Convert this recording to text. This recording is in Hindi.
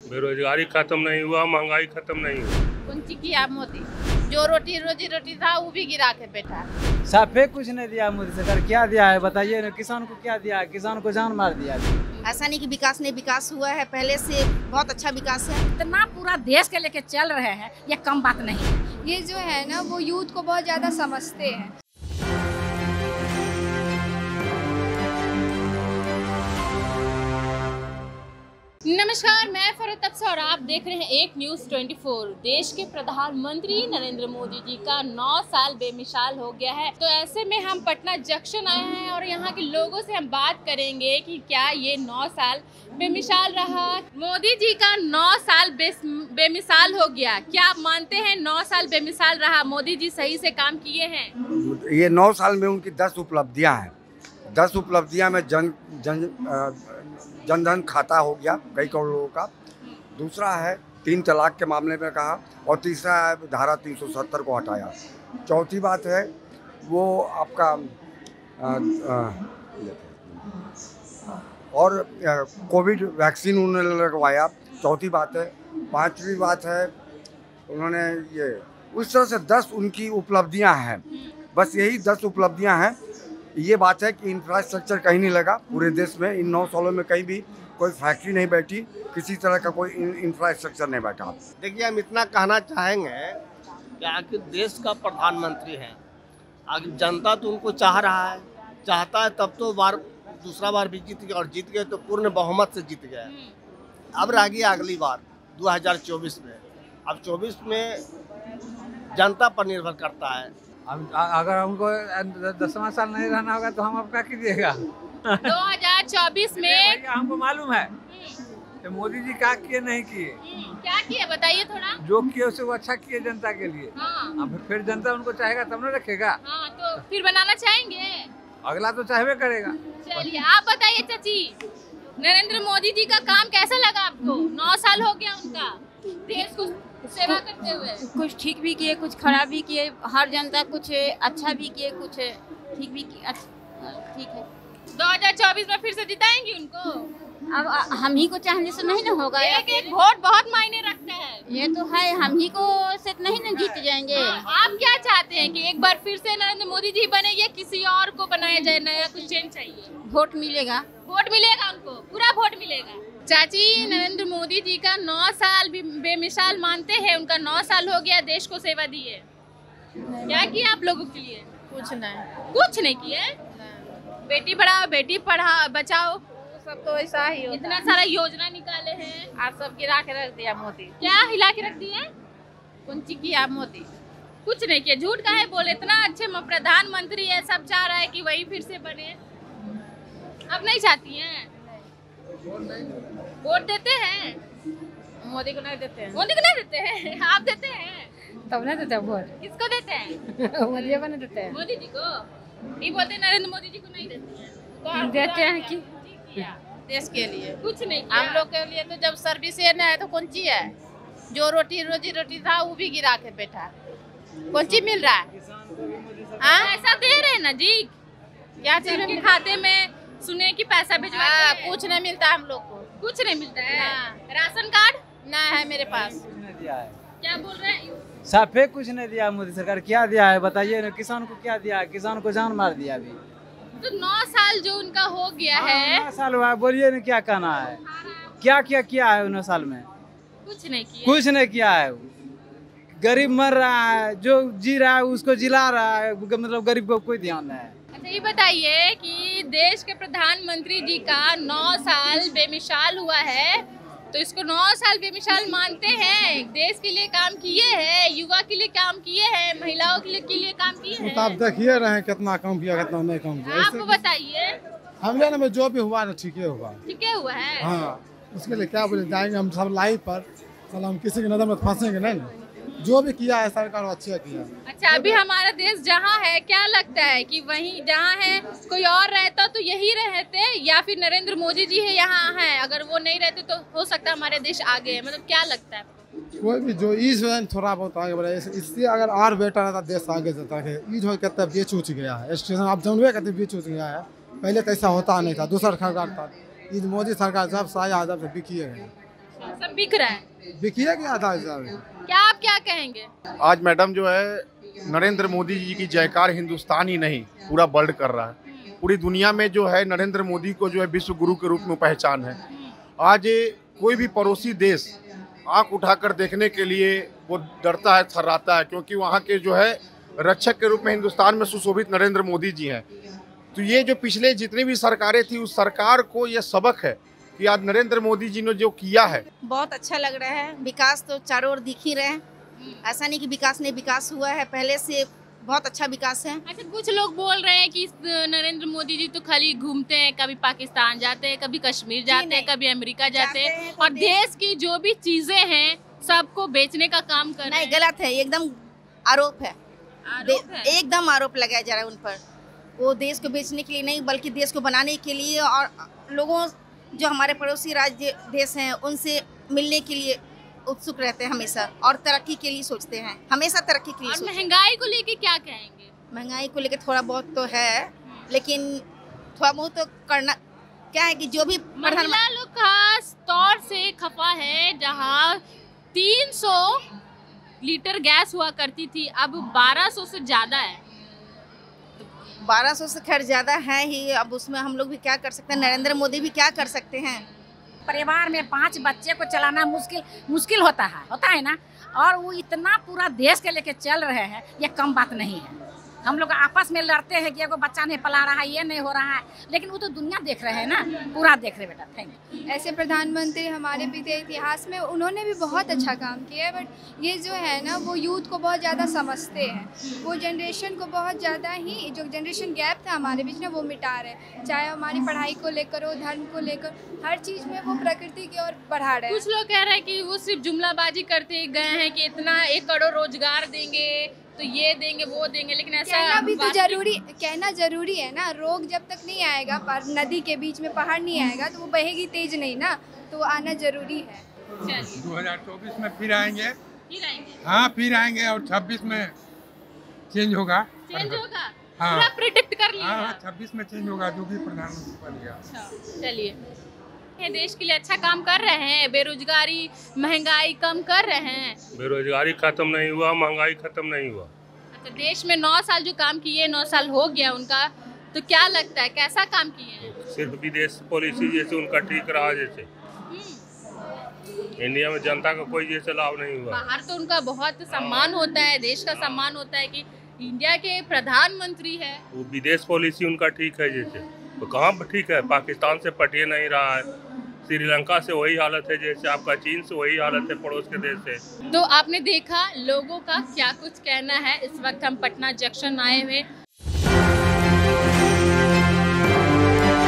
बेरोजगारी खत्म नहीं हुआ, महंगाई खत्म नहीं हुई। कौन सी किया मोदी? जो रोजी रोटी था वो भी गिरा के बैठा। साफे कुछ नहीं दिया मोदी सरकार। क्या दिया है बताइए ना, किसान को क्या दिया है? किसान को जान मार दिया। ऐसा नहीं कि विकास नहीं, विकास हुआ है, पहले से बहुत अच्छा विकास है। इतना पूरा देश के लेके चल रहे हैं, ये कम बात नहीं है। ये जो है ना वो यूथ को बहुत ज्यादा समझते हैं। नमस्कार, मैं फरहत अफसा और आप देख रहे हैं एक न्यूज़ 24। देश के प्रधानमंत्री नरेंद्र मोदी जी का 9 साल बेमिसाल हो गया है, तो ऐसे में हम पटना जंक्शन आए हैं और यहाँ के लोगों से हम बात करेंगे कि क्या ये 9 साल बेमिसाल रहा। मोदी जी का 9 साल बेमिसाल हो गया, क्या आप मानते हैं 9 साल बेमिसाल रहा? मोदी जी सही से काम किए हैं? ये 9 साल में उनकी 10 उपलब्धियाँ हैं। 10 उपलब्धियाँ में जनधन खाता हो गया कई करोड़ लोगों का। दूसरा है 3 तलाक के मामले में कहा, और तीसरा है धारा 370 को हटाया। चौथी बात है वो आपका और कोविड वैक्सीन उन्होंने लगवाया। चौथी बात है। 5वीं बात है उन्होंने ये उस तरह से 10 उनकी उपलब्धियां हैं। बस यही 10 उपलब्धियां हैं। ये बात है कि इंफ्रास्ट्रक्चर कहीं नहीं लगा पूरे देश में। इन 9 सालों में कहीं भी कोई फैक्ट्री नहीं बैठी, किसी तरह का कोई इंफ्रास्ट्रक्चर नहीं बैठा। देखिए, हम इतना कहना चाहेंगे कि आखिर देश का प्रधानमंत्री है, आखिर जनता तो उनको चाह रहा है, चाहता है तब तो दूसरा बार भी जीत गया, और जीत गए तो पूर्ण बहुमत से जीत गए। अब रह गई अगली बार 2024 में। अब 24 में जनता पर निर्भर करता है। हम अगर हमको 10वां साल नहीं रहना होगा तो हम अब क्या कीजिएगा? 2024 में हमको मालूम है कि मोदी जी क्या किए नहीं किए। क्या किए बताइए थोड़ा। जो किए उसे वो अच्छा किए जनता के लिए। हाँ। अब फिर जनता उनको चाहेगा तब ना रखेगा। हाँ, तो फिर बनाना चाहेंगे। अगला तो चाहबे करेगा। चलिए आप बताइए चाची, नरेंद्र मोदी जी का काम कैसा लगा आपको? 9 साल हो गया उनका देश को सेवा करते हुए। कुछ ठीक भी किए, कुछ खराब भी किए। हर जनता कुछ अच्छा भी किए, कुछ ठीक भी किए। ठीक है। 2024 में फिर से जिताएंगे उनको? अब हम ही को चाहने से नहीं ना होगा। एक वोट बहुत मायने रखता है। ये तो है, हम ही को से नहीं ना जीत जाएंगे। आप क्या चाहते हैं कि एक बार फिर से नरेंद्र मोदी जी बने या किसी और को बनाया जाए? नया कुछ चेंज चाहिए? वोट मिलेगा। वोट मिलेगा उनको, पूरा वोट मिलेगा। चाची, नरेंद्र मोदी जी का 9 साल बेमिसाल मानते हैं? उनका 9 साल हो गया, देश को सेवा दी है। क्या किया आप लोगों के लिए? कुछ नहीं। कुछ नहीं किया? बेटी पढ़ाओ, बेटी बचाओ, सब तो ऐसा ही होता इतना सारा योजना निकाले हैं। आप सब गिरा के रख दिया मोदी। क्या हिला के रख दिए? कौन सी किया मोदी? कुछ नहीं किया। झूठ काहे बोले? इतना अच्छे प्रधानमंत्री है, सब चाह रहा है कि वही फिर से बने। अब नहीं चाहती हैं? वोट देते हैं? मोदी को नहीं देते हैं। मोदी को नहीं देते हैं? आप देते हैं? तब नहीं देते वोट। किसको देते हैं? मोदी को नहीं देते हैं। मोदी जी को नहीं बोलते, नरेंद्र मोदी जी को नहीं देते हैं। तो देते हैं कि देश के लिए कुछ नहीं किया। हम लोग के लिए तो जब सर्विस है ना, तो कौन सी है? जो रोजी रोटी था वो भी गिरा के बैठा। कौन सी मिल रहा है? ऐसा दे रहे हैं ना जी, क्या चीज सबके खाते में सुने कि पैसा भिजवाते हैं। कुछ नहीं मिलता हम लोग को। कुछ नहीं मिलता है। हाँ। राशन कार्ड ना है मेरे पास। क्या बोल रहे हैं? साफे कुछ नहीं दिया मोदी सरकार। क्या दिया है बताइए ना, किसान को क्या दिया है? किसान को जान मार दिया। अभी तो 9 साल जो उनका हो गया है। 9 साल हुआ है, बोलिए ना क्या कहना है? क्या क्या किया है 9 साल में? कुछ नहीं किया। कुछ नहीं किया है। गरीब मर रहा है, जो जी रहा है उसको जिला रहा है, मतलब गरीब को कोई ध्यान नहीं है। अच्छा, ये बताइए कि देश के प्रधानमंत्री जी का 9 साल बेमिसाल हुआ है, तो इसको 9 साल बेमिसाल मानते हैं? देश के लिए काम किए हैं, युवा के लिए काम किए हैं, महिलाओं के लिए काम किए हैं। तो आप देखिए रहे कितना काम किया, कितना नहीं काम किया। आप बताइए। हम लोग में जो भी हुआ ना ठीक है हुआ। ठीक है हुआ है। हाँ, उसके लिए क्या बोले, जाएंगे हम सब लाइव पर। चल हम किसी की नजर में फंसेंगे नहीं ना। जो भी किया है सरकार अच्छा किया। अच्छा, अभी हमारा देश जहाँ है, क्या लगता है कि वहीं जहाँ है कोई और रहता तो यही रहते, या फिर नरेंद्र मोदी जी है यहाँ है, अगर वो नहीं रहते तो हो सकता है हमारे देश आगे है? मतलब क्या लगता है? कोई भी जो ईज थोड़ा बहुत आगे बढ़ा, इससे अगर और बेटर रहता देश आगे जाता है। ईज हो कहते बेच उच गया है स्टेशन, आप जानवे कहते बेच उच गया है। पहले तो ऐसा होता नहीं था, दूसरा सरकार था। ईज मोदी सरकार जब से आया जब से बिकिए गए। सब बिक रहा है। बिकिए क्या आधा हिसाब है। क्या आप क्या कहेंगे? आज मैडम जो है नरेंद्र मोदी जी की जयकार हिंदुस्तान ही नहीं पूरा वर्ल्ड कर रहा है। पूरी दुनिया में जो है नरेंद्र मोदी को जो है विश्व गुरु के रूप में पहचान है। आज कोई भी पड़ोसी देश आंख उठाकर देखने के लिए वो डरता है, थर्राता है, क्योंकि वहाँ के जो है रक्षक के रूप में हिंदुस्तान में सुशोभित नरेंद्र मोदी जी हैं। तो ये जो पिछले जितनी भी सरकारें थी उस सरकार को ये सबक है कि आज नरेंद्र मोदी जी ने जो किया है बहुत अच्छा लग रहा है। विकास तो चारों ओर दिख ही रहे हैं, ऐसा नहीं कि विकास नहीं, विकास हुआ है, पहले से बहुत अच्छा विकास है। अच्छा, कुछ लोग बोल रहे हैं कि नरेंद्र मोदी जी तो खाली घूमते हैं, कभी पाकिस्तान जाते हैं, कभी कश्मीर जाते हैं, कभी अमेरिका जाते हैं और देश की जो भी चीजें हैं सबको बेचने का काम कर रहे हैं। नहीं, गलत है, एकदम आरोप है, एकदम आरोप लगाया जा रहा है उन पर। वो देश को बेचने के लिए नहीं बल्कि देश को बनाने के लिए और लोगों जो हमारे पड़ोसी राज्य देश हैं उनसे मिलने के लिए उत्सुक रहते हैं हमेशा और तरक्की के लिए सोचते हैं, हमेशा तरक्की के लिए। और महंगाई को लेके क्या कहेंगे? महंगाई को लेके थोड़ा बहुत तो है, लेकिन थोड़ा बहुत तो करना क्या है कि जो भी महिला लोग खास तौर से खफा है। जहाँ 300 लीटर गैस हुआ करती थी अब 1200 से ज्यादा है। 1200 से खैर ज्यादा है ही, अब उसमें हम लोग भी क्या कर सकते हैं, नरेंद्र मोदी भी क्या कर सकते हैं। परिवार में 5 बच्चे को चलाना मुश्किल होता है ना, और वो इतना पूरा देश के लेके चल रहे हैं, ये कम बात नहीं है। हम लोग आपस में लड़ते हैं कि एगो बच्चा नहीं पला रहा है, ये नहीं हो रहा है, लेकिन वो तो दुनिया देख रहे हैं ना, पूरा देख रहे बेटा। Thank you. ऐसे प्रधानमंत्री हमारे बीते इतिहास में उन्होंने भी बहुत अच्छा काम किया है, बट ये जो है ना वो यूथ को बहुत ज़्यादा समझते हैं, वो जनरेशन को बहुत ज़्यादा ही जो जनरेशन गैप था हमारे बीच ना वो मिटा रहे हैं। चाहे हमारी पढ़ाई को लेकर हो, धर्म को लेकर, हर चीज़ में वो प्रकृति की ओर बढ़ा रहे हैं। कुछ लोग कह रहे हैं कि वो सिर्फ जुमलाबाजी करते गए हैं कि इतना 1 करोड़ रोजगार देंगे, तो ये देंगे वो देंगे, लेकिन ऐसा कहना भी तो कहना जरूरी है ना। रोग जब तक नहीं आएगा, पर नदी के बीच में पहाड़ नहीं आएगा तो वो बहेगी तेज नहीं ना, तो वो आना जरूरी है। 2024 में फिर आएंगे। हाँ, फिर आएंगे और 26 में चेंज होगा। हाँ, पूरा प्रेडिक्ट कर लिया। हाँ, 26 में चेंज होगा जो भी प्रधानमंत्री बनेगा। चलिए, ये देश के लिए अच्छा काम कर रहे हैं, बेरोजगारी महंगाई कम कर रहे हैं। बेरोजगारी खत्म नहीं हुआ, महंगाई खत्म नहीं हुआ। अच्छा, देश में 9 साल जो काम किए, 9 साल हो गया उनका, तो क्या लगता है कैसा काम किए हैं? सिर्फ विदेश पॉलिसी जैसे उनका ठीक रहा, जैसे इंडिया में जनता का कोई जैसे लाभ नहीं हुआ। बाहर तो उनका बहुत सम्मान होता है, देश का सम्मान होता है कि इंडिया के प्रधानमंत्री है। वो विदेश पॉलिसी उनका ठीक है, जैसे तो कहाँ पर ठीक है? पाकिस्तान से पटिए नहीं रहा है, श्रीलंका से वही हालत है, जैसे आपका चीन से वही हालत है, पड़ोस के देश से। तो आपने देखा लोगों का क्या कुछ कहना है। इस वक्त हम पटना जंक्शन आए हुए